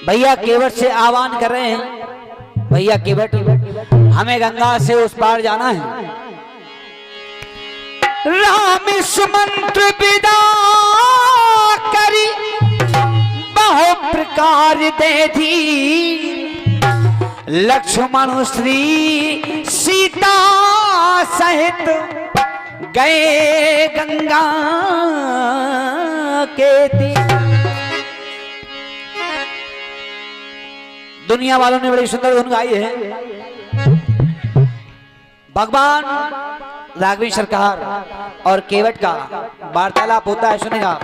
भैया केवट से आह्वान कर रहे हैं, भैया केवट हमें गंगा से उस पार जाना है। राम सुमंत्र विदा करी बहु प्रकार दे दी, लक्ष्मण श्री सीता सहित गए गंगा के तीर। दुनिया वालों ने बड़ी सुंदर धुन गाई है। भगवान राघवेंद्र सरकार और केवट का वार्तालाप होता है, सुनेगा।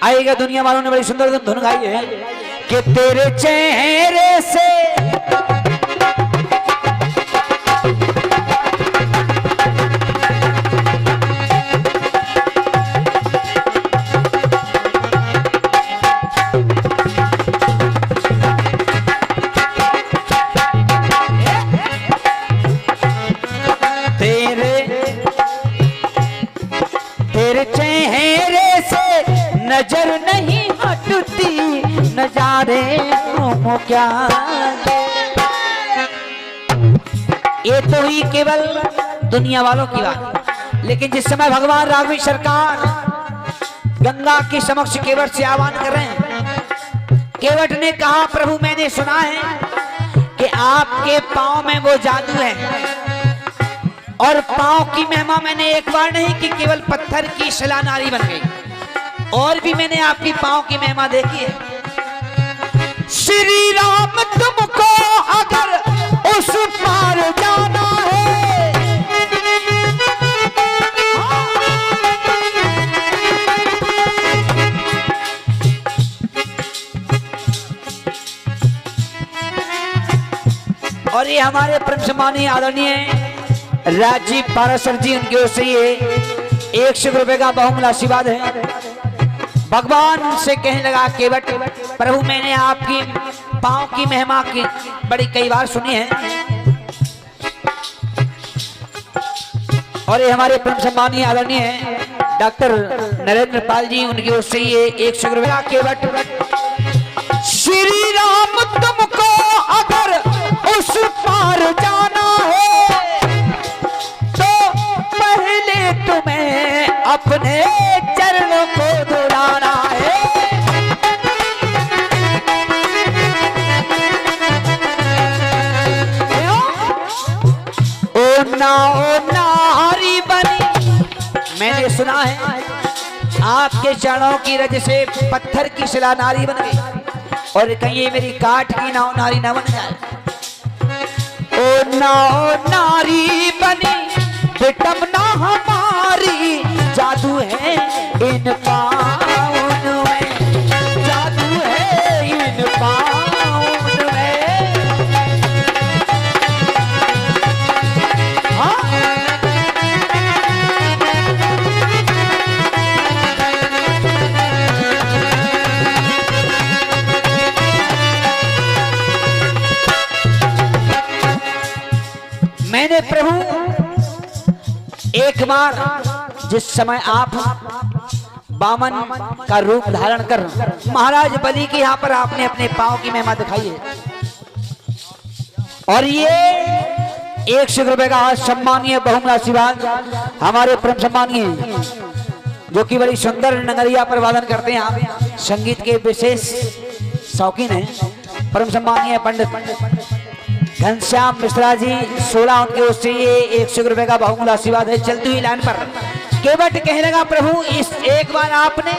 आएगा। दुनिया वालों ने बड़ी सुंदर धुन गाई है कि तेरे चेहरे से तेरे चेहरे से नजर नहीं हटती, नजारे हो क्या। ये तो ही केवल दुनिया वालों की बात, लेकिन जिस समय भगवान राघवेंद्र सरकार गंगा के समक्ष केवट से आह्वान कर रहे हैं, केवट ने कहा प्रभु मैंने सुना है कि आपके पांव में वो जादू है, और पांव की महिमा मैंने एक बार नहीं कि केवल पत्थर की शिला नारी बन गई, और भी मैंने आपकी पांव की महिमा देखी है। श्री राम तुमको अगर उस पार जाना है, और ये हमारे परम सम्मानीय आदरणीय राजीव पाराशर जी, उनकी ओर से ये 100 रुपए का बहुमूल्य आशीर्वाद है। भगवान से कहने लगा केवट प्रभु मैंने आपकी पांव की महिमा की बड़ी कई बार सुनी है, और ये हमारे परम सम्मानीय आदरणीय डॉक्टर नरेंद्र पाल जी, उनकी ओर से ये 100 रुपए का। केवट श्री राम तुमको अगर उस पार जाना है, पहले तुम्हें अपने चरणों को धुलाना है। ओ नारी बनी, मैंने सुना है आपके चरणों की रज से पत्थर की शिला नारी बन गई, और कहीं मेरी काठ की नारी न बन जाए। ओ नारी बनी विटमना हमारी, जादू है इन पाँव में, जादू है इन पाँव में। हाँ? मैंने प्रभु एक बार जिस समय आप बामन का रूप धारण कर महाराज बलि के यहाँ पर आपने अपने पांव की महिमा दिखाई है, और ये 100 रुपए का सम्मानीय बहुमूल्य आशीर्वाद हमारे परम सम्मानीय जो कि बड़ी सुंदर नगरिया पर वादन करते हैं, आप संगीत के विशेष शौकीन हैं, परम सम्मानीय पंडित घनश्याम मिश्रा जी 16, उनके ओर से ये 100 रुपए का बहुमूल्य आशीर्वाद है। चलती हुई लाइन पर केवट कहने लगा प्रभु इस एक बार आपने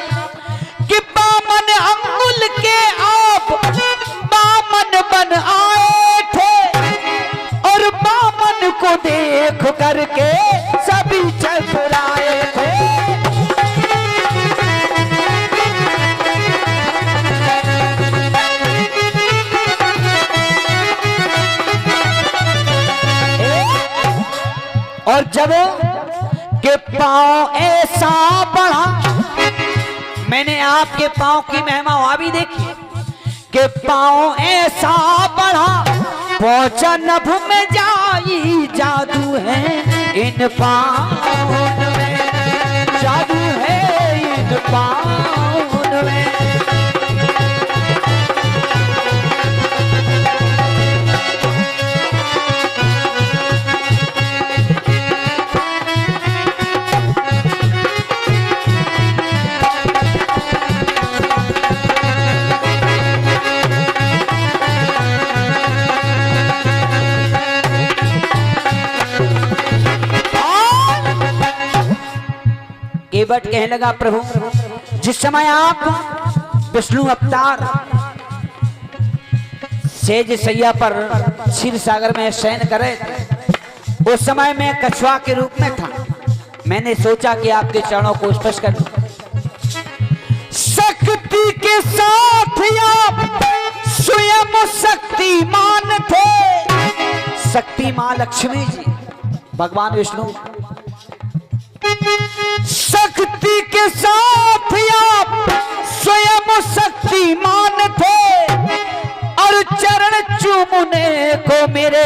कि बामन अंगुल के आप बामन बन आए थे, और बामन को देख करके सभी चतुराए थे। और जब के पांव ऐसा बढ़ा, मैंने आपके पांव की महिमा वहां भी देखी, के पाँव ऐसा बढ़ा पहुंचा नभ में जाई, जादू है इन पाँव में, जादू है इन पाँव में। केवट कहने लगा, प्रभु जिस समय आप विष्णु अवतार सेज सैया पर क्षीर सागर में शयन करे थे, उस समय मैं कछुआ के रूप में था। मैंने सोचा कि आपके चरणों को स्पर्श कर दूं। शक्ति के साथ आप स्वयं शक्तिमान थे। शक्ति मां लक्ष्मी जी, भगवान विष्णु शक्ति के साथ आप स्वयं शक्तिमान थे, और चरण चूमने को मेरे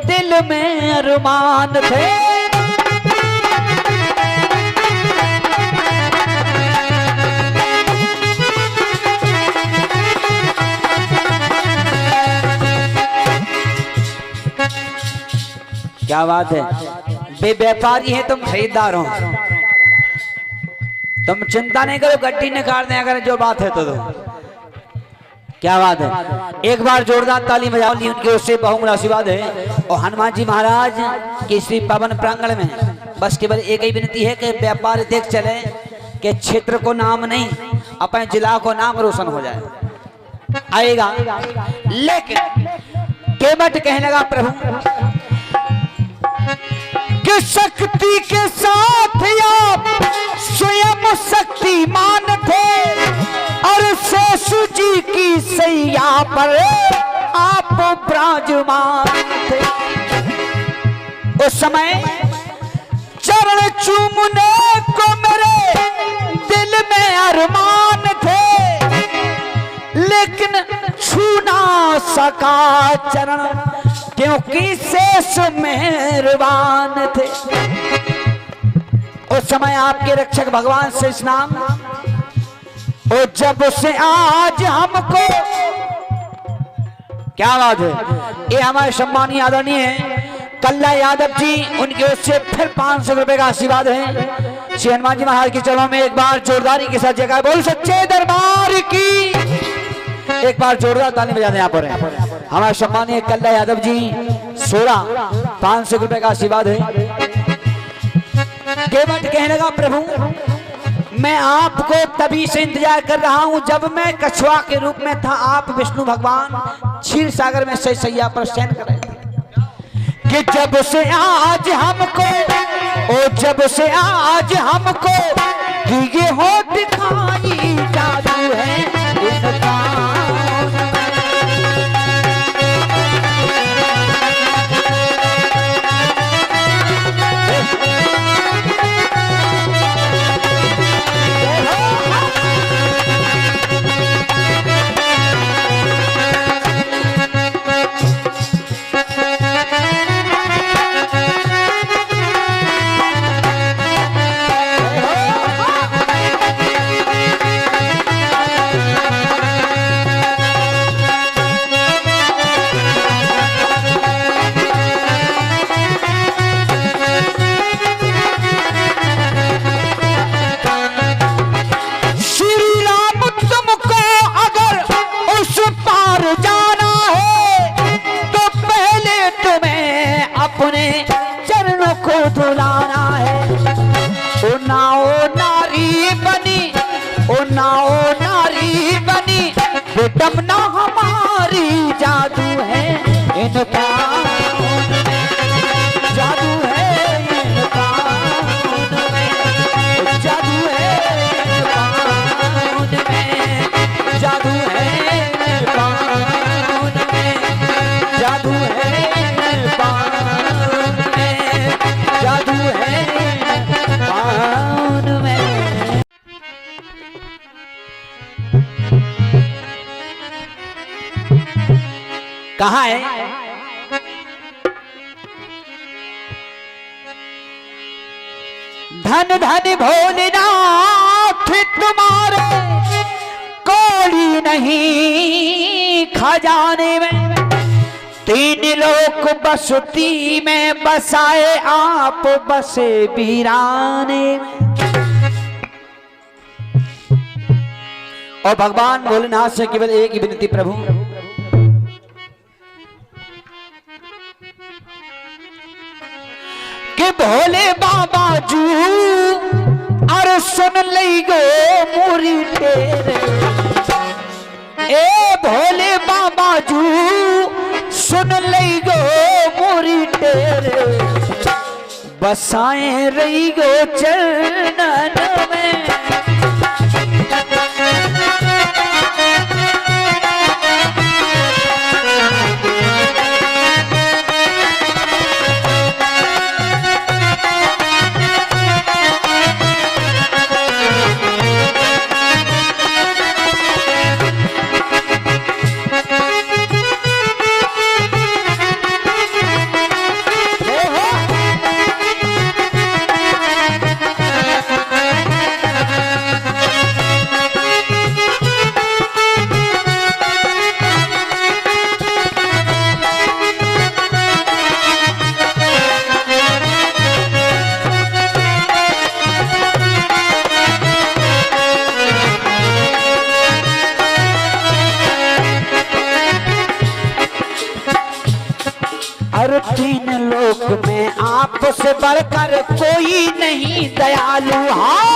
दिल में अरमान थे। क्या बात है, वे व्यापारी हैं, तुम खरीदार हो। तुम चिंता नहीं करो, गड्डी निकाल दें अगर जो बात है तो। क्या बात है, एक बार जोरदार ताली बजाओ ली उनकी ओर से बहुमूल्य आशीर्वाद है। और हनुमान जी महाराज के श्री पवन प्रांगण में बस केवल एक ही विनती है कि व्यापारी देख चले कि क्षेत्र को नाम नहीं, अपने जिला को नाम रोशन हो जाए, आएगा। लेकिन केवट कहने लगा, प्रभु कि शक्ति के साथ आप स्वयं शक्तिमान थे, और शेषु जी की सैया पर आप विराजमान थे। उस समय चरण चूमने को मेरे दिल में अरमान थे, लेकिन छू ना सका चरण, क्योंकि शेष मेहरबान थे। उस समय आपके रक्षक भगवान शेष नाम, और जब से आज हमको, क्या बात है, ये हमारे सम्मानीय आदरणीय कल्ला यादव जी, उनकी ओर से फिर 500 रुपए का आशीर्वाद है। श्री हनुमान जी महाराज के चरणों में एक बार जोरदारी के साथ जगह बोल सच्चे दरबार की, एक बार जोरदार ताली बजा दें यहाँ पर। हमारे सम्मानीय कल्ला यादव जी 500 रुपए का आशीर्वाद है। केवट कहने लगा, प्रभु मैं आपको तभी से इंतजार कर रहा हूं जब मैं कछुआ के रूप में था, आप विष्णु भगवान क्षीर सागर में सैया पर शयन कर रहे थे। कि जब से आज हमको, ओ जब से आज हमको दिए हो दिखाई, जादू है इनका। तमन्ना हमारी, जादू है इनका, जादू है इनका, जादू है इनका, जादू है इनका, जादू है इनका, जादू है पाउन में। कहाँ है? धन धन भोलेनाथ तुम्हारे कोड़ी नहीं खजाने में, तीन लोक बसती में बसाए आप बसे वीराने में। और भगवान भोलेनाथ से केवल एक ही विनती, प्रभु कि भोले बाबा जू और सुन ले गो मोरी तेरे, ए भोले बाबा जू सुन ले गो मोरी तेरे, बसाए रही गो चरणन में। तीन लोक में आपसे बढ़कर कोई नहीं दयालु। हाँ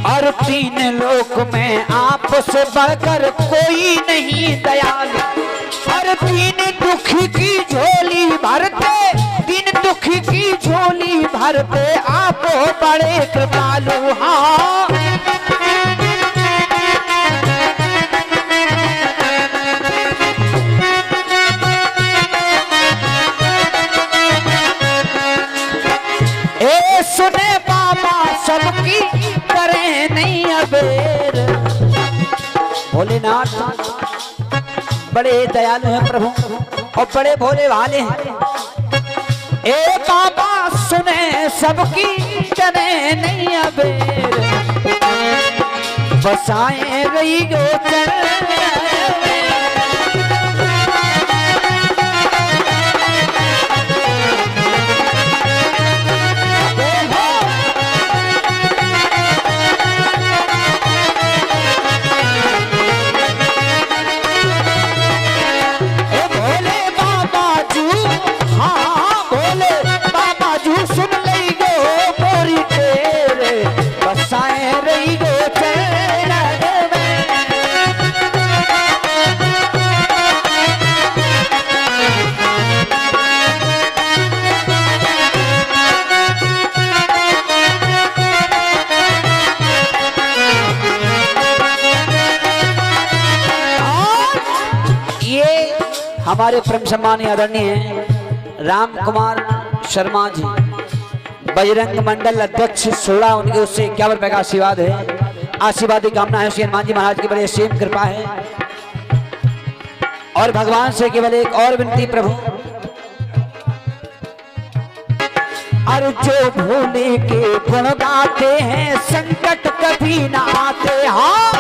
और तीन लोक में आपसे बढ़कर कोई नहीं दयालु, और तीन दुखी की झोली भरते, तीन दुखी की झोली भरते आप बड़े कृपालु। हाँ ए सुने बाबा सबकी करे नहीं अबेर। भोलेनाथ बड़े दयालु हैं प्रभु और बड़े भोले वाले हैं। ए बाबा सुने सबकी करे नहीं अबेर, बसाए रही गो चरण में। हमारे परम सम्मानीय आदरणीय राम कुमार शर्मा जी, बजरंग मंडल अध्यक्ष 16, उनके उससे 51 रुपए का आशीर्वाद है। आशीर्वाद की कामना है श्री हनुमान जी महाराज की बड़ी असीम कृपा है। और भगवान से केवल एक और विनती, प्रभु और जो भोले के गुण गाते हैं संकट कभी ना आते। हाँ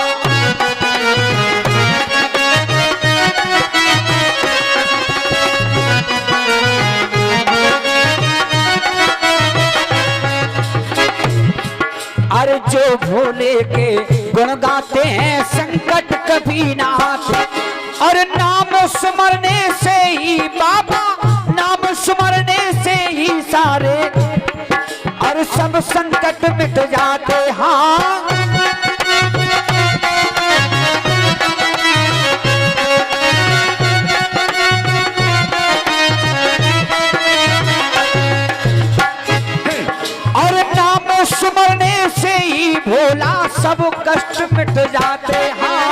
अरे जो भोले के गुण गाते हैं संकट कभी ना आते, और नाम स्मरने से ही बाबा, नाम स्मरने से ही सारे और सब संकट मिट जाते। हाँ और नाम स्मरने से ही भोला सब कष्ट मिट जाते। हाँ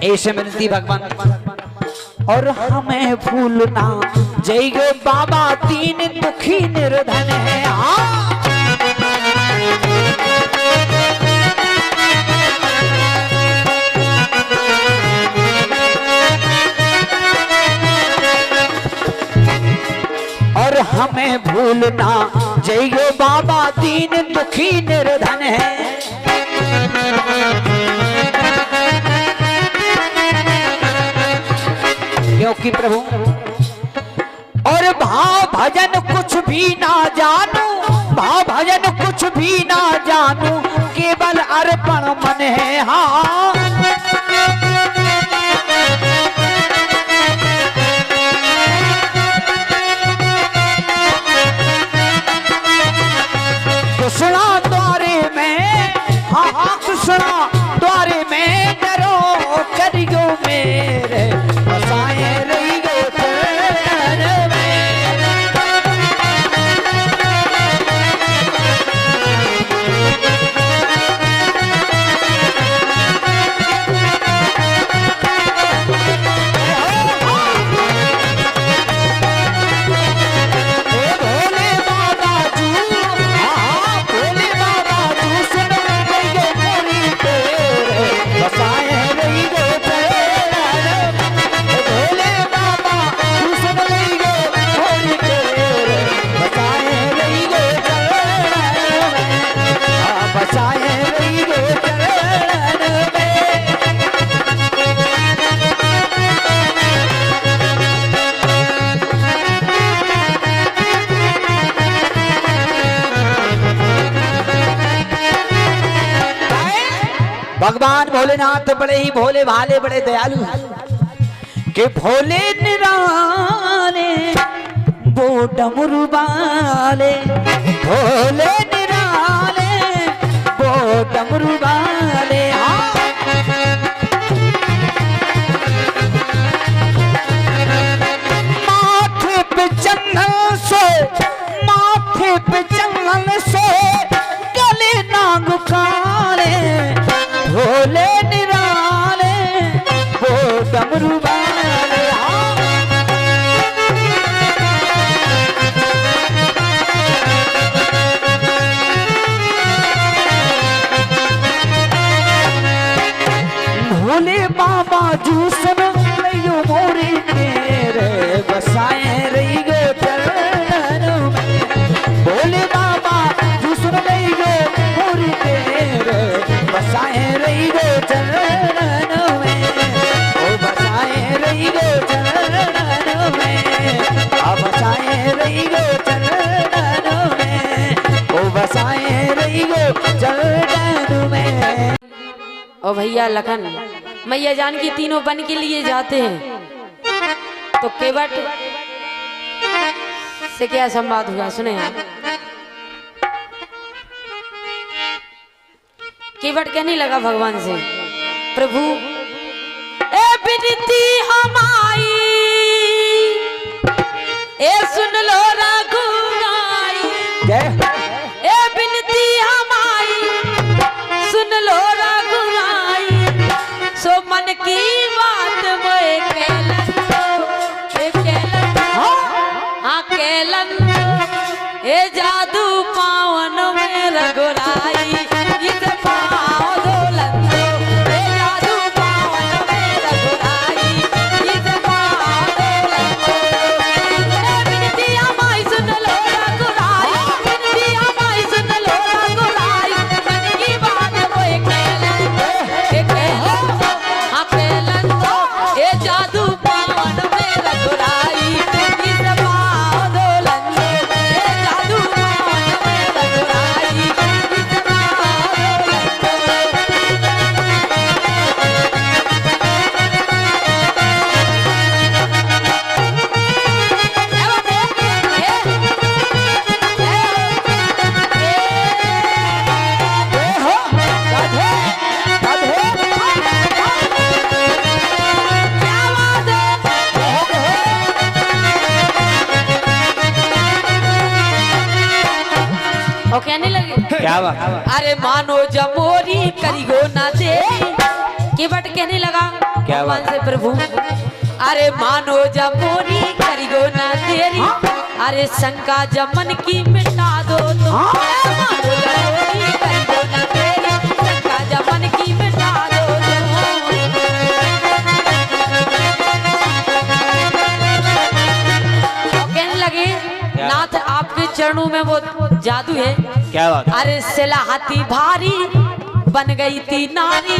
ऐसे मिलती भगवान। और हमें भूलना जय गो बाबा तीन दुखी निर्धन है। और हमें भूलना जय गो बाबा तीन दुखी निर्धन है। क्योंकि प्रभु और भाव भजन कुछ भी ना जानू, भाव भजन कुछ भी ना जानू, केवल अर्पण मन है। हाँ कृष्णा द्वारे में, हाँ कृष्णा द्वारे में डरो करियो मेरे बसाए रही गो चरण में। भगवान भोलेनाथ बड़े ही भोले भाले बड़े दयालु के भोले निराले वो डमरू वाले, भोले निराले वो डमरू वाले। माथे पे चंदन से, माथे पे चंदन से गले नाग काले, भोले निराले वो डमरू वाले। भोले बाबा जू सुन लियो मोरे तेरे बसाए रही गो चरणों में। भोले बाबा जू सुन लियो मोरे तेरे बसाए रही गो चरणों में। ओ बसाए रही गो चरणों में, आ बसाए रही गो चरणों में, ओ बसाए रही गो चरणों में। ओ भैया लखन मैया जानकी तीनों बन के लिए जाते हैं तो केवट से क्या संवाद हुआ सुने आप। केवट कहने लगा भगवान से, प्रभु ए बिनती हमारी ए सुन लो रघुराई, ए बिनती हमारी सुन लो रघुराई, सो मन की बात मोए कहलन, हाँ कहलन ए जादू पावन में रघुराई, इस पाँव धोलन दो, ए जादू पावन में रघुराई, इस पाँव धोलन दो। ए बिनती हमारी सुन लो रघुराई, बिनती हमारी सुन लो रघुराई, मन की बात मोए कहलन, हाँ कहलन दो, ए जादू पावन में रघुराई, इस पाँव धोलन दो, ए जादू पावन में रघुराई, इस पाँव धोलन दो। और कहने लगे क्या बात है? अरे मानो जमोरी करियो ना दे। केवट कहने लगा क्या भगवान बात? से प्रभु अरे मानो जमोरी करियो ना तेरी अरे शंका जमन की मिटा दो तुम मानो जमोरी करियो ना तेरी शंका जमन की मिटा दो तुम। कहने लगे नाथ आपके चरणों में वो जादू है। क्या बात? अरे सिला हाथी भारी बन गई थी नारी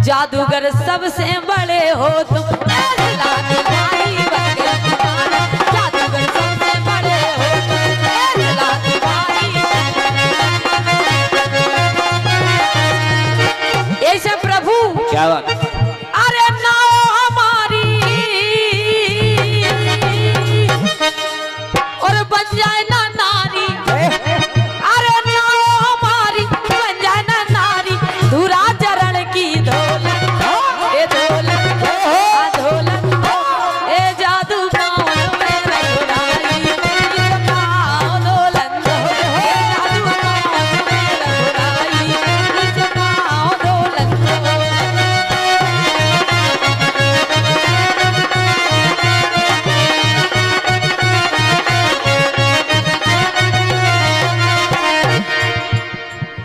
जादूगर सबसे बड़े हो तुम सिला हाथी भारी बन गई थी नारी जादूगर सबसे बड़े हो तुम सिला हाथी भारी। ऐसे प्रभु क्या बात? अरे नाव हमारी और बन जाए ना नारी अरे नाव हमारी बन जाए ना नारी धुरा चरण की धोलन ए धोलन आ धोलन ए जादू पाँव में रघुराई इस पाँव धोलन ए जादू पाँव में रघुराई इस पाँव धोलन।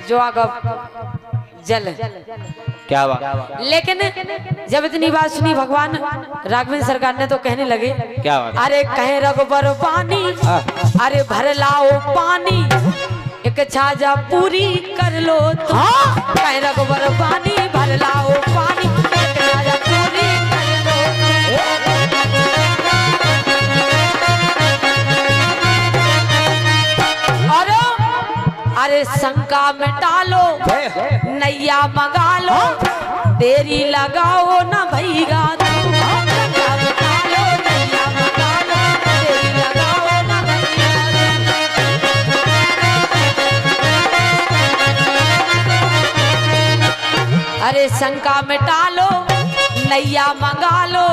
जो आगा जल क्या बात? लेकिन जब इतनी बात सुनी भगवान राघवेंद्र सरकार ने तो कहने लगे क्या बात? अरे कहे रघुबर पानी अरे भर लाओ पानी एक छाजा पूरी कर लो तुम कहे रघुबर पानी भर लाओ पानी एक छाजा पूरी कर लो अरे अरे शंका मिटा लो नैया मंगा लो देरी लगाओ ना भैया तुम शंका मिटा लो नैया मंगा लो देरी लगाओ ना भैया तुम। अरे शंका मिटा लो नैया मंगा लो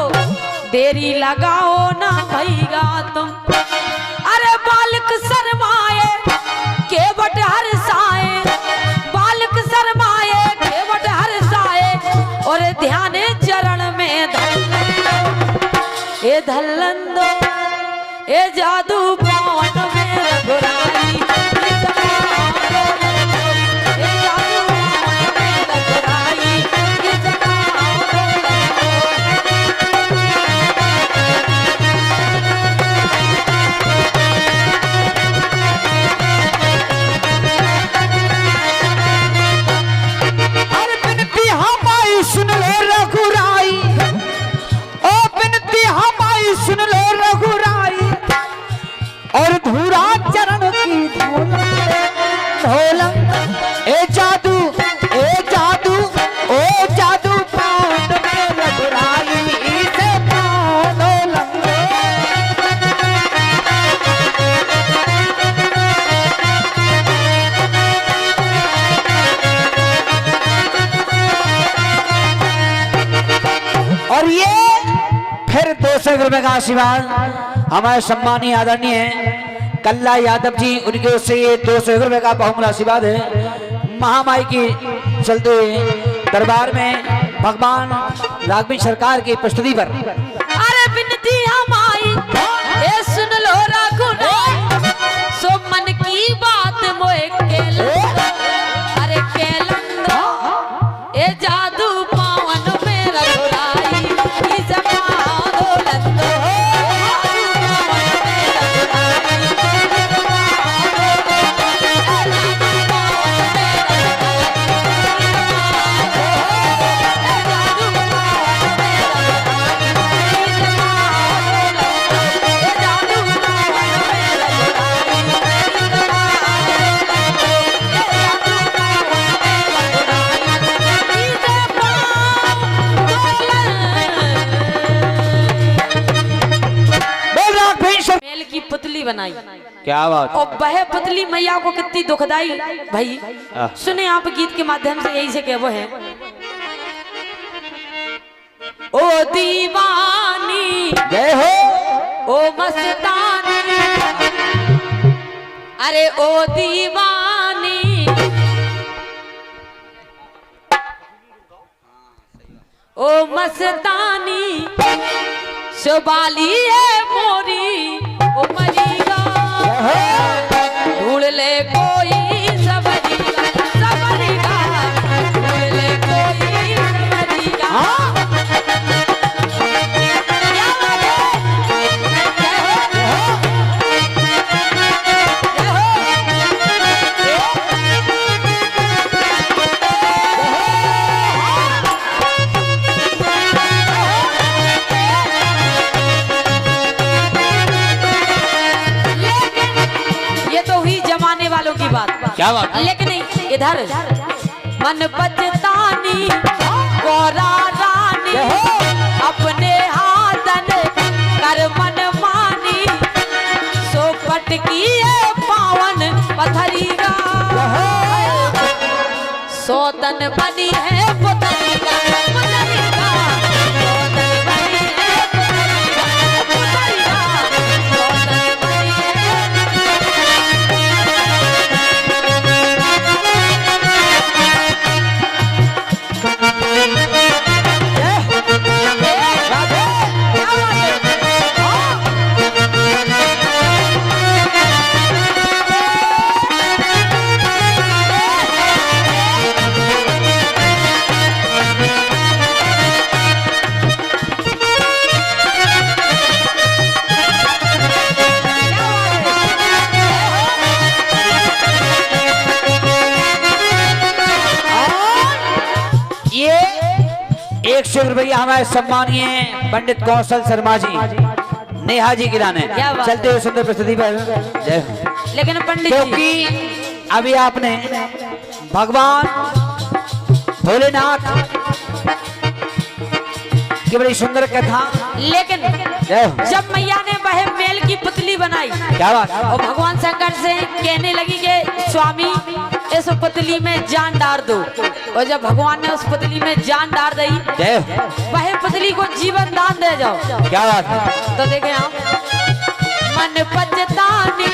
देरी लगाओ ना भैया तुम। अरे बालक शर्माए केवट हर्षाए बालक शर्माए केवट हर्षाए और ध्यान चरण में धलन दो ए जादू पावन में रघुराई इस पाँव धोलन दो, ए जादू पावन में रघुराई इस पाँव धोलन अरे बिनती हमारी सुन ले रघुराई ओ बिनती हमारी सुन ले रघुराई और धूरा चरण की ढोलम ए जादू ओ जादू पाउंड में रघुराई इसे पाउंड और ये फिर 200 रुपए का आशीर्वाद हमारे सम्मानीय आदरणीय कल्ला यादव जी उनके उससे ये 200 रुपए का बहुमूल्य आशीर्वाद है। महामाई की चलते दरबार में भगवान राघवेंद्र सरकार की प्रस्तुति पर अरे बिनती हमारी ए सुन लो रघुनाथ सो मन की बात मोए केलन अरे केलन ए जादू पावन में रघुराई इस पाँव धोलन दो मेल की पुतली बनाई क्या बात? और वह पुतली मैया को कितनी दुखदाई भाई सुने आप गीत के माध्यम से यही से कह वो है ओ दीवानी जय हो ओ मस्तानी अरे ओ दीवानी ओ मस्तानी सुबाली है मोरी ओ मरीगा ढूंढ ले कोई सबरीगा सबरीगा ढूंढ ले कोई सबरीगा क्या बात है वालों की बात क्या बात लेकिन इधर मन बचतानी गोरा रानी अपने हाथन कर मन मानी सो पटकी पावन पथरीगा सोतन बनी है पुतरीगा पुतरीगा सोतन बनी है पुतरीगा पुतरीगा सोतन बनी है ₹100 हमारे सम्मानीय पंडित कौशल शर्मा जी नेहा जी गिराने चलते हुए सुंदर प्रस्तुति पर जय हो। लेकिन पंडित क्योंकि अभी आपने भगवान भोलेनाथ की बड़ी सुंदर कथा लेकिन जय हो। जब मैया ने वह मेल की पुतली बनाई क्या बात और भगवान शंकर से कहने लगी कि स्वामी इस पुतली में जान डाल दो और जब भगवान ने उस पुतली में जान डाल दी वह पुतली को जीवन दान दे जाओ क्या बात है तो देखें आप मन पचतानी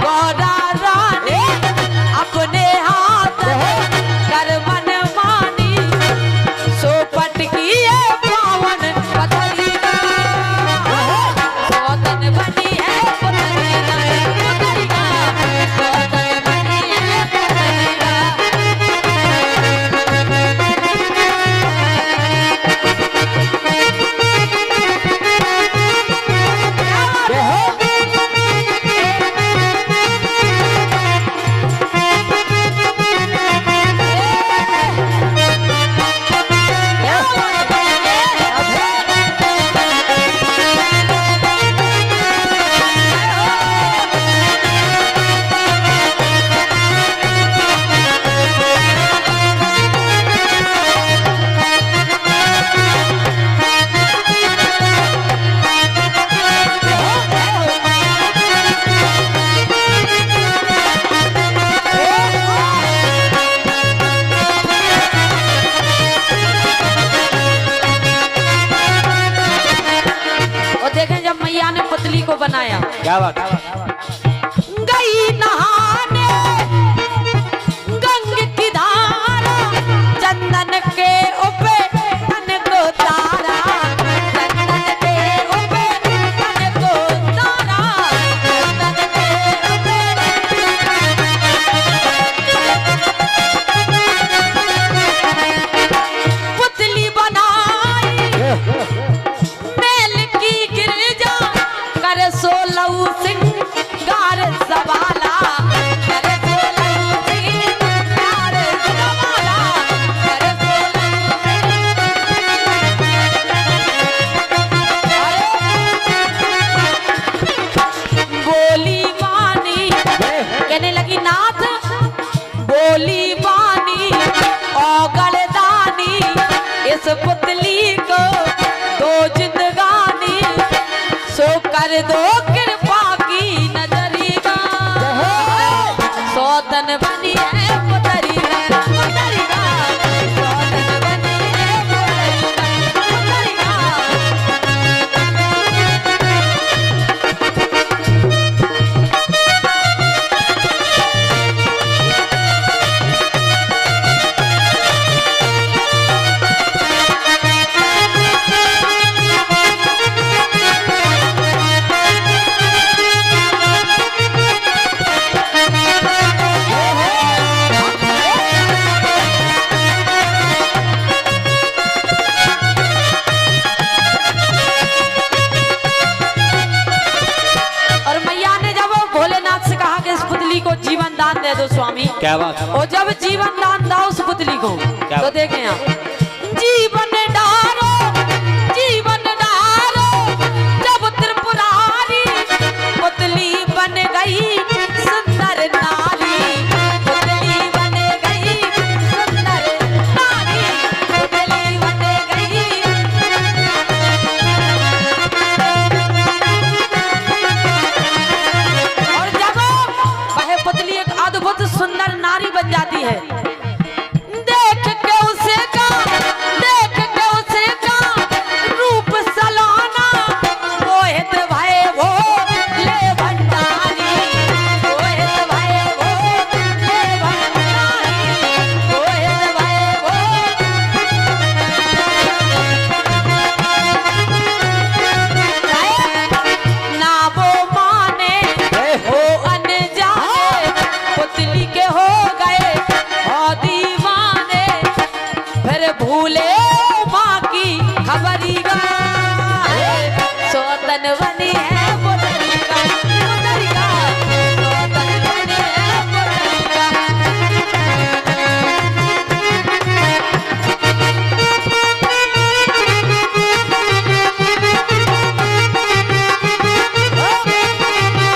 गोरा रानी अपने हाथ कर मन मानी सो पटकी पावन पथरीगा सोतन बनी है पुतरीगा पुतरीगा सोतन बनी है पुतरीगा पुतली को बनाया क्या बात गई नहाने गंग की धारा चंदन के ऊपर तन को तारा चंदन के ऊपर तन को तारा चंदन के ऊपर पुतली बनाई मेल की गिरजा कर 16 सिंह दान दे दो स्वामी। क्या बात है? और जब जीवन दान दो उस पुतली को क्या तो बात? देखें आप जीवन डारो, जीवन डारो, जब त्रिपुरारी पुतली बन गई सुंदर नारी, पुतली बन गई सुंदर नारी, पुतली बन गई। और जब वह पुतली एक अद्भुत सुंदर नारी बन जाती है, देख के उसे का, देख के उसे का रूप सलोना, मोहित भय वो ले भंडारी, मोहित भय वो ले भंडारी, मोहित भय वो। ना वो माने हो अनजाने, पुतली के हो गए और दीवाने, फिर भूले माँ की खबरी का, सोतन बनी है पुतली का, पुतली का, सोतन बनी है पुतली का।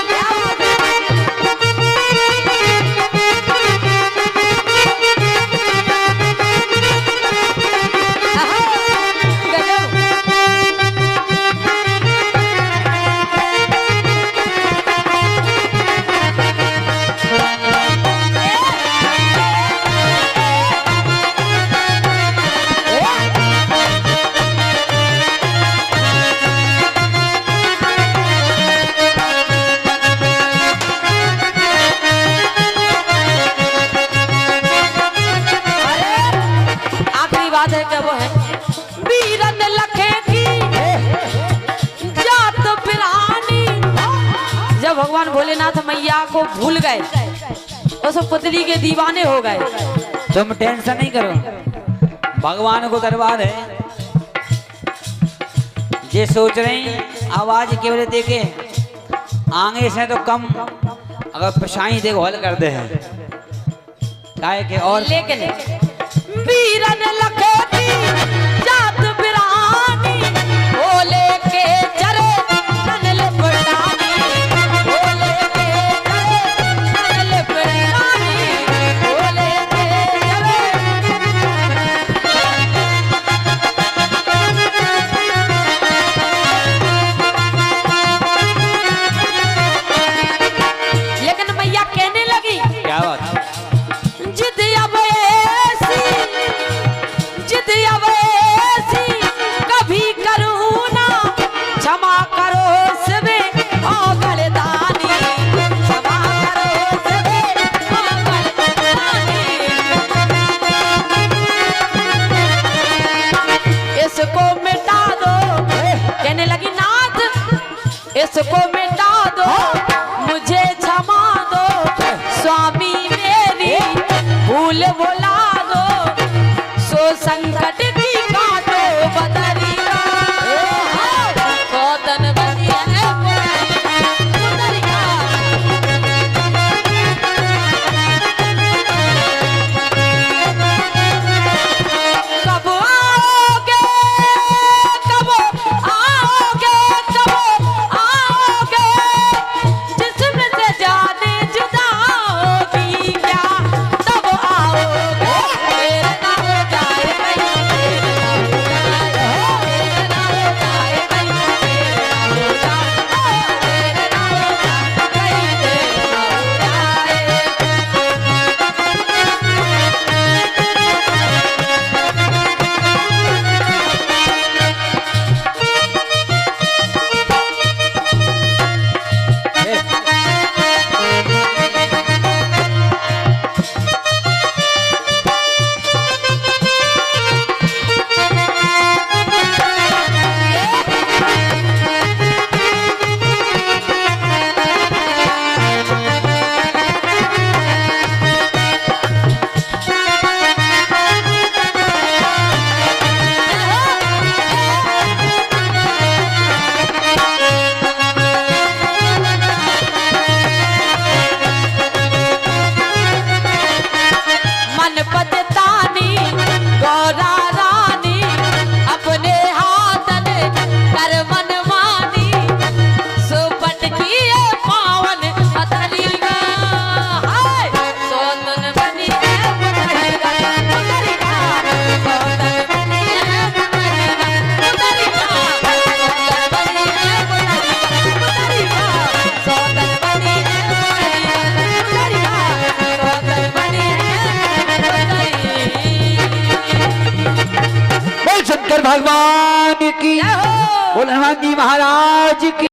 क्या बात है? आहा, गजब। आखिरी बात है क्या वो है वीरन लखे की जात पिरानी। जब भगवान भोलेनाथ मैया को भूल गए उस पुतली के दीवाने हो गए। तुम टेंशन नहीं करो, भगवान को दरबार है। ये सोच रहे हैं आवाज केवल देखे आगे से तो कम, अगर पछाई देखो हल कर दे है काहे के। और लेकिन वीरन लखे की जात पिरानी, भोले के चरे तन लिपटानी, भोले के चरे तन लिपटानी, भोले के चरे। लेकिन मैया कहने लगी क्या बात है? जिद अब ऐसी, जिद अब ऐसी कभी करूँ ना, क्षमा करो सबे गलदानी, क्षमा करो सबे गलदानी। इसको मिटा दो, कहने लगी नाथ इसको मिटा दो, मुझे क्षमा दो स्वामी मेरी भूल भुला दो, सो संकट की काटो बदरिया, सोतन बनी है बदरिया। कब आओगे, कब आओगे, कब आओगे भगवान की, जय हो। बोल हनुमान जी महाराज की।